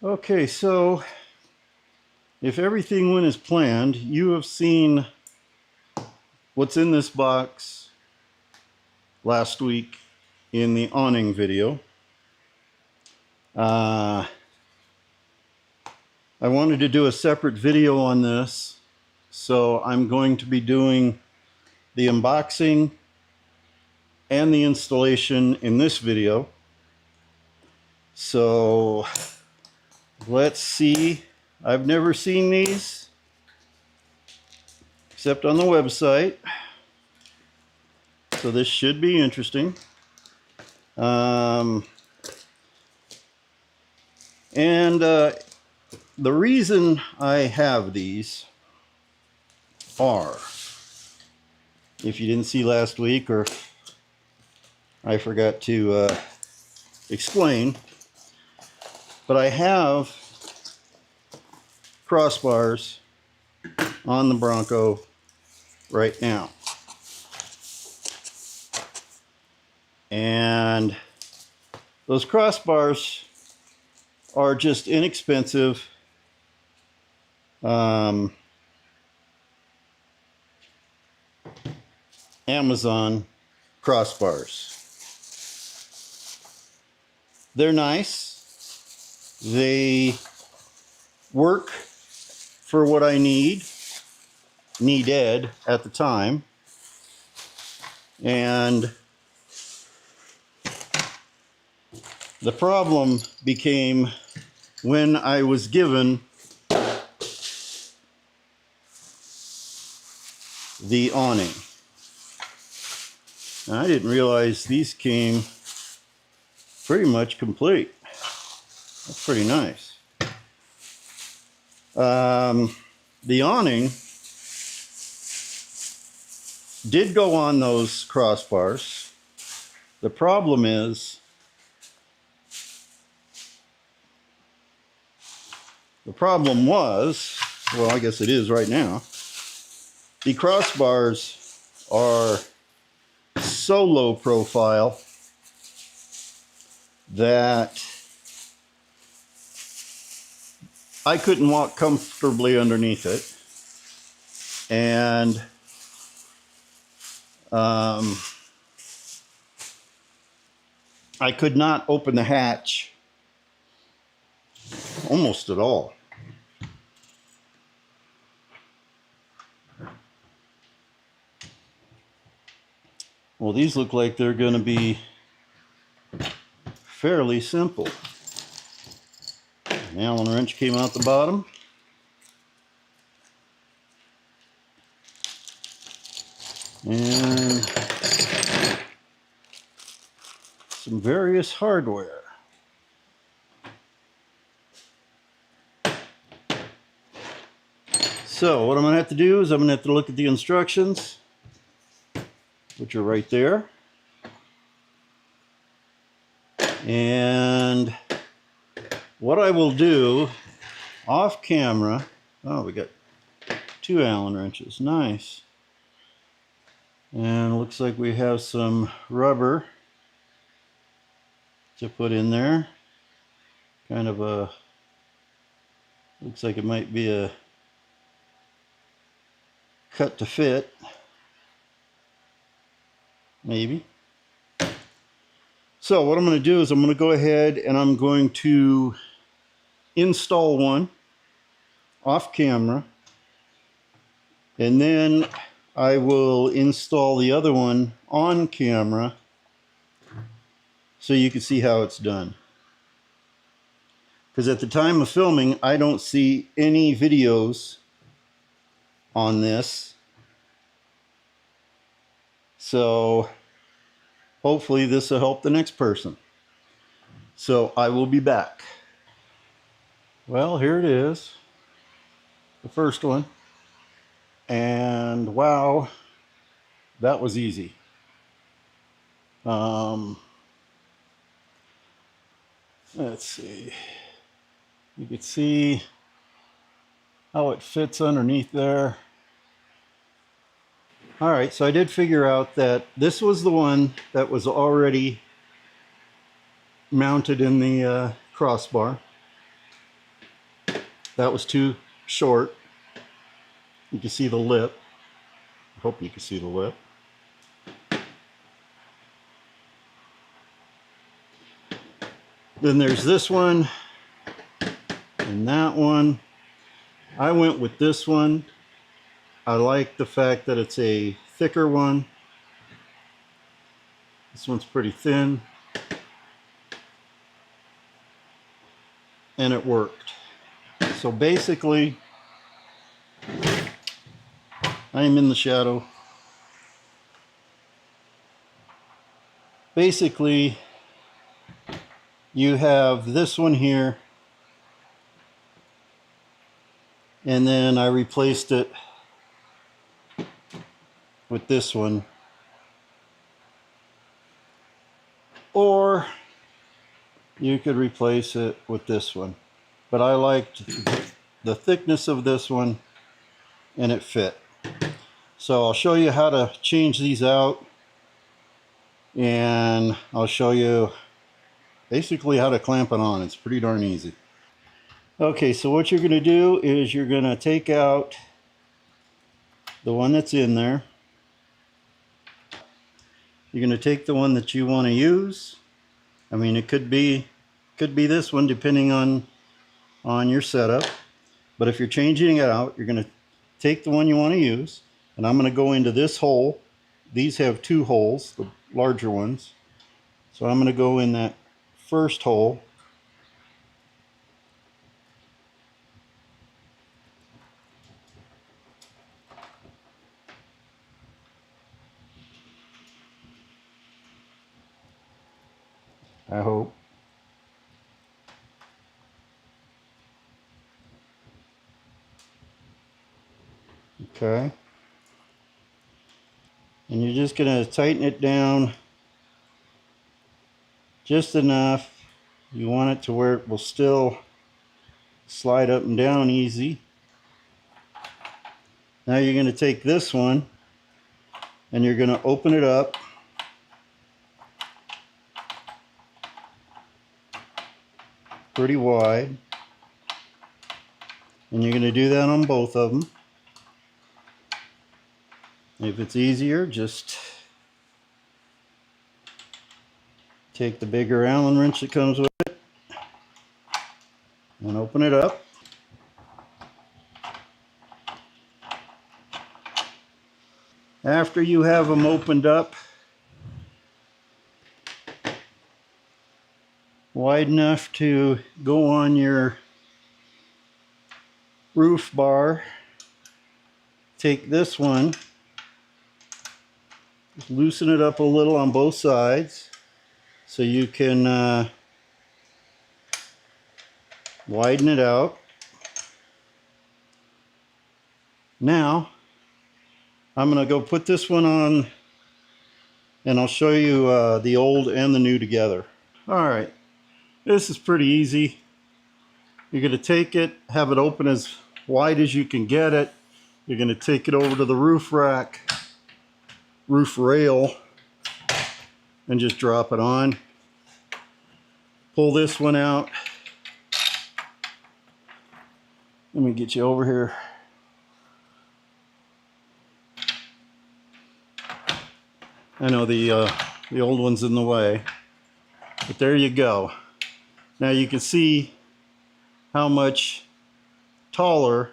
Okay, so if everything went as planned, you have seen what's in this box last week in the awning video. I wanted to do a separate video on this, so I'm going to be doing the unboxing and the installation in this video. So let's see. I've never seen these except on the website, so this should be interesting. The reason I have these are, if you didn't see last week or I forgot to explain, but I have crossbars on the Bronco right now. And those crossbars are just inexpensive Amazon crossbars. They're nice. They work for what I needed at the time. And the problem became when I was given the awning. And I didn't realize these came pretty much complete. That's pretty nice. The awning did go on those crossbars. The problem was, well, I guess it is right now, the crossbars are so low profile that I couldn't walk comfortably underneath it. And I could not open the hatch almost at all. Well, these look like they're going to be fairly simple. An Allen wrench came out the bottom. And some various hardware. So what I'm going to have to do is I'm going to have to look at the instructions, which are right there. And what I will do off camera, oh, we got 2 Allen wrenches, nice. And it looks like we have some rubber to put in there. Kind of a, looks like it might be a cut to fit, maybe. So what I'm going to do is I'm going to go ahead and I'm going to install one off camera, and then I will install the other one on camera so you can see how it's done. Because at the time of filming, I don't see any videos on this. So hopefully this will help the next person. So I will be back. Well, here it is, the first one. And wow, that was easy. Let's see. You can see how it fits underneath there. All right, so I did figure out that this was the one that was already mounted in the crossbar. That was too short. You can see the lip. I hope you can see the lip. Then there's this one and that one. I went with this one. I like the fact that it's a thicker one. This one's pretty thin. And it worked. So basically, I am in the shadow. Basically, you have this one here, and then I replaced it with this one. Or you could replace it with this one. But I liked the thickness of this one, and it fit. So I'll show you how to change these out, and I'll show you basically how to clamp it on. It's pretty darn easy. Okay, so what you're going to do is you're going to take out the one that's in there. You're going to take the one that you want to use. I mean, it could be this one depending on your setup. But if you're changing it out, you're going to take the one you want to use, and I'm going to go into this hole. These have two holes, the larger ones. So I'm going to go in that first hole. I hope. Okay. And you're just going to tighten it down just enough. You want it to where it will still slide up and down easy. Now you're going to take this one and you're going to open it up. Pretty wide. And you're going to do that on both of them. If it's easier, just take the bigger Allen wrench that comes with it and open it up. After you have them opened up wide enough to go on your roof bar, take this one, just loosen it up a little on both sides so you can widen it out. Now I'm going to go put this one on, and I'll show you the old and the new together. Alright, this is pretty easy. You're going to take it, have it open as wide as you can get it. You're going to take it over to the roof rack, roof rail, and just drop it on. Pull this one out. Let me get you over here. I know the old one's in the way, but there you go. Now you can see how much taller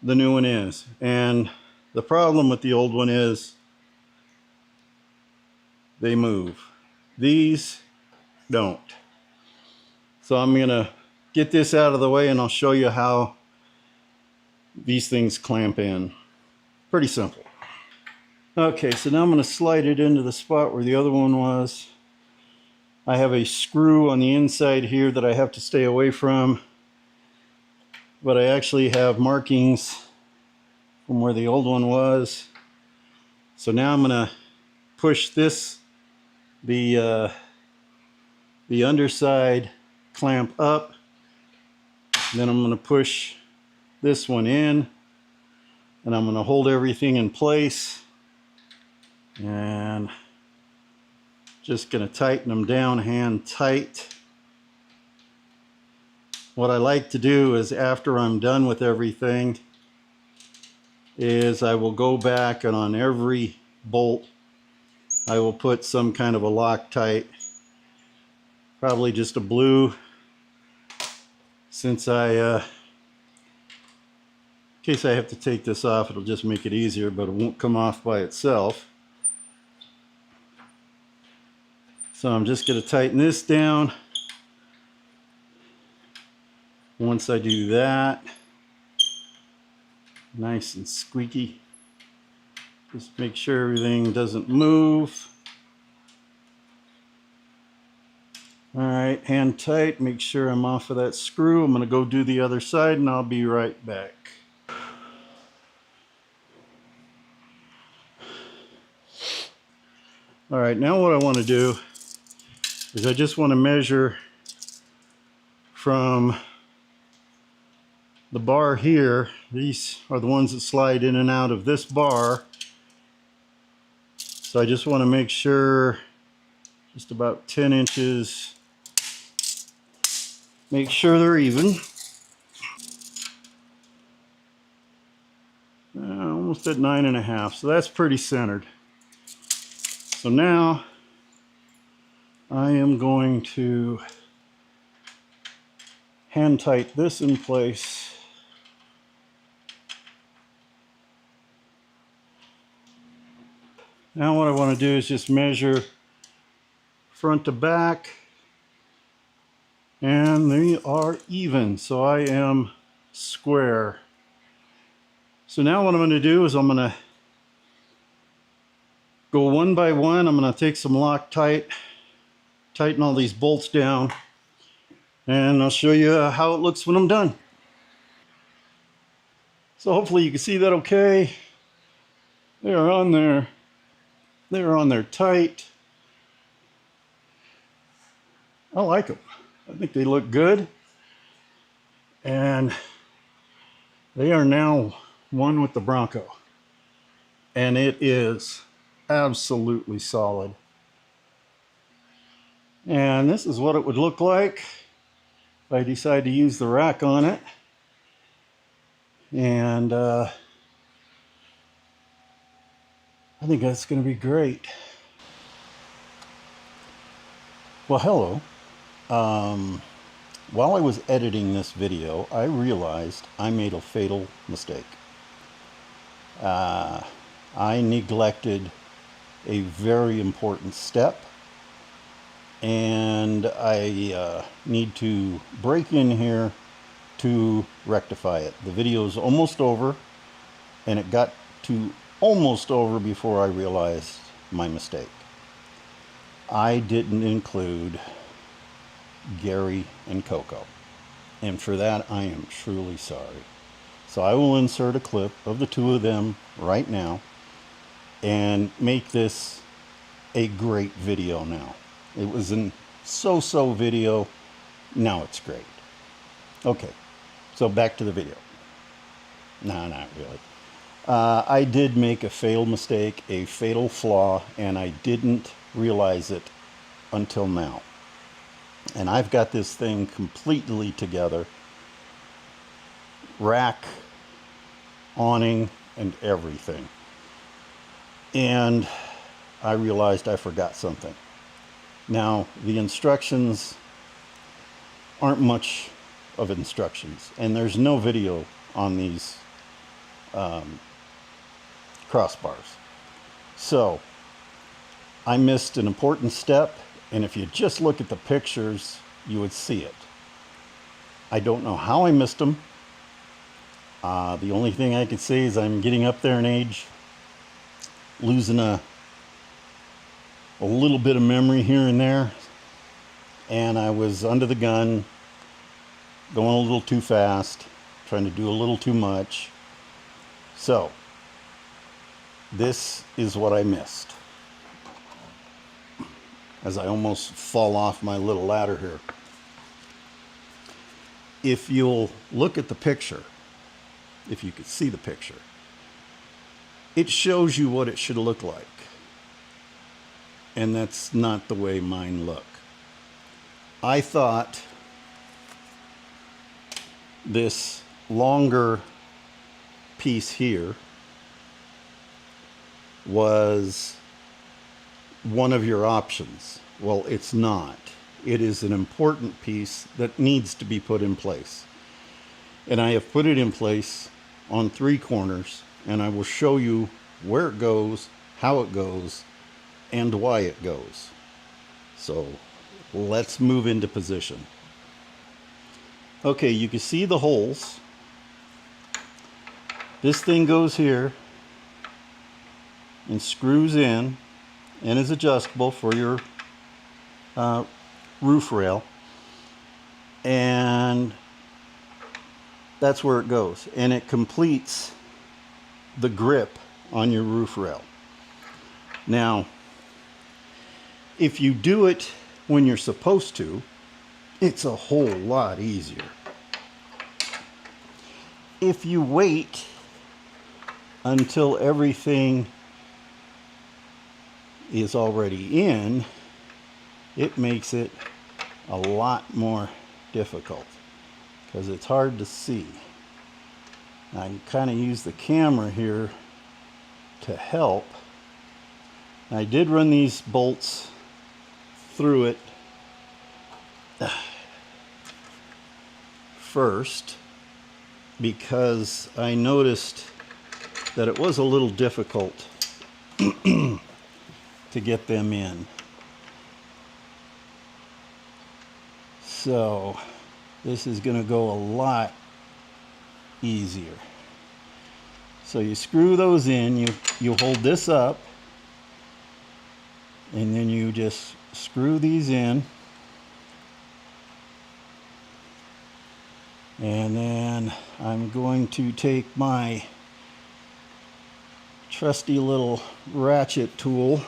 the new one is. And the problem with the old one is they move. These don't. So I'm gonna get this out of the way and I'll show you how these things clamp in. Pretty simple. Okay, so now I'm gonna slide it into the spot where the other one was. I have a screw on the inside here that I have to stay away from, but I actually have markings from where the old one was. So now I'm gonna push this, the underside clamp up, then I'm gonna push this one in, and I'm gonna hold everything in place, and just gonna tighten them down hand tight. what I like to do is after I'm done with everything is I will go back and on every bolt I will put some kind of a Loctite, probably just a blue, since in case I have to take this off, it'll just make it easier, but it won't come off by itself. So I'm just going to tighten this down. Once I do that, nice and squeaky, just make sure everything doesn't move. All right, hand tight, make sure I'm off of that screw. I'm going to go do the other side and I'll be right back. All right, now what I want to do is I just want to measure from the bar here. These are the ones that slide in and out of this bar. So I just want to make sure just about 10 inches. Make sure they're even. Almost at 9.5, so that's pretty centered. So now I am going to hand tight this in place. Now what I want to do is just measure front to back, and they are even, so I am square. So now what I'm going to do is I'm going to go one by one. I'm going to take some Loctite, tighten all these bolts down, and I'll show you how it looks when I'm done. So hopefully you can see that okay. They are on there. They are on there tight. I like them. I think they look good. And they are now one with the Bronco. And it is absolutely solid. And this is what it would look like if I decide to use the rack on it. And I think that's going to be great. Well, hello. While I was editing this video, I realized I made a fatal mistake. I neglected a very important step, and I need to break in here to rectify it. The video is almost over, and it got to almost over before I realized my mistake. I didn't include Gary and Coco, and for that I am truly sorry. So I will insert a clip of the two of them right now and make this a great video now. It was a so-so video, now it's great. Okay, so back to the video. No, not really. I did make a fatal mistake, a fatal flaw, and I didn't realize it until now. And I've got this thing completely together. Rack, awning, and everything. And I realized I forgot something. Now, the instructions aren't much of instructions, and there's no video on these crossbars. So, I missed an important step, and if you just look at the pictures, you would see it. I don't know how I missed them. The only thing I can say is I'm getting up there in age, losing a little bit of memory here and there, and I was under the gun, going a little too fast, trying to do a little too much. So, this is what I missed, as I almost fall off my little ladder here. If you'll look at the picture, if you could see the picture, it shows you what it should look like. And that's not the way mine look. I thought this longer piece here was one of your options. Well, it's not. It is an important piece that needs to be put in place. And I have put it in place on 3 corners, and I will show you where it goes, how it goes, and why it goes. So let's move into position. Okay, you can see the holes. This thing goes here and screws in and is adjustable for your roof rail, and that's where it goes, and it completes the grip on your roof rail. Now, if you do it when you're supposed to, it's a whole lot easier. If you wait until everything is already in, it makes it a lot more difficult because it's hard to see. Now, I kind of use the camera here to help. I did run these bolts through it first because I noticed that it was a little difficult to get them in. So this is going to go a lot easier. So you screw those in, you hold this up, and then you just screw these in, and then I'm going to take my trusty little ratchet tool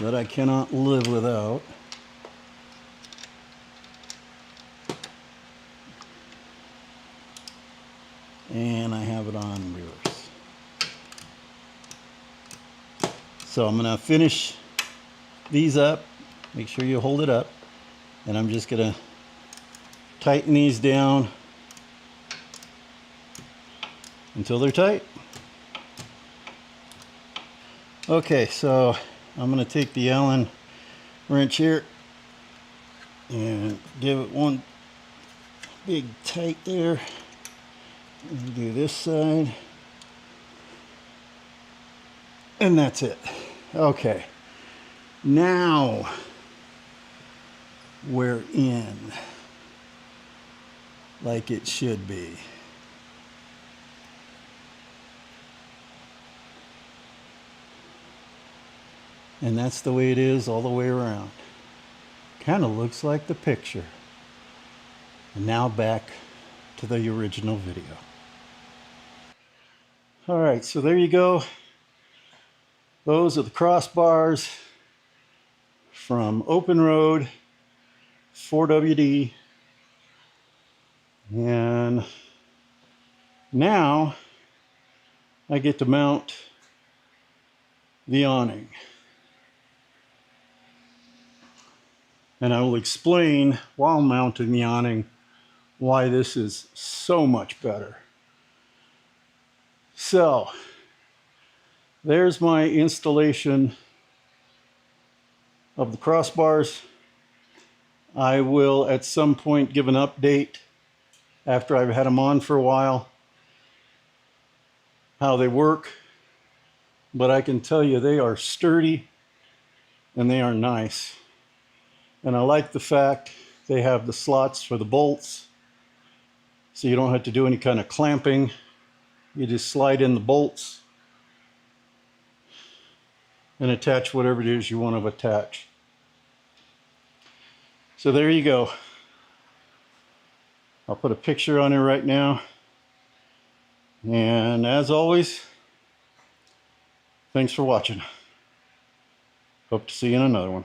that I cannot live without, and I have it on reverse. So I'm going to finish these up, make sure you hold it up, and I'm just going to tighten these down until they're tight. Okay, so I'm going to take the Allen wrench here and give it one big tight there. And do this side. And that's it. Okay. Now we're in like it should be. And that's the way it is all the way around. Kind of looks like the picture. And now back to the original video. All right, so there you go. Those are the crossbars from OPENROAD 4WD. And now I get to mount the awning. And I will explain while mounting the awning why this is so much better. So, there's my installation of the crossbars. I will at some point give an update after I've had them on for a while, how they work. But I can tell you they are sturdy and they are nice. And I like the fact they have the slots for the bolts, so you don't have to do any kind of clamping. You just slide in the bolts and attach whatever it is you want to attach. So there you go. I'll put a picture on here right now. And as always, thanks for watching. Hope to see you in another one.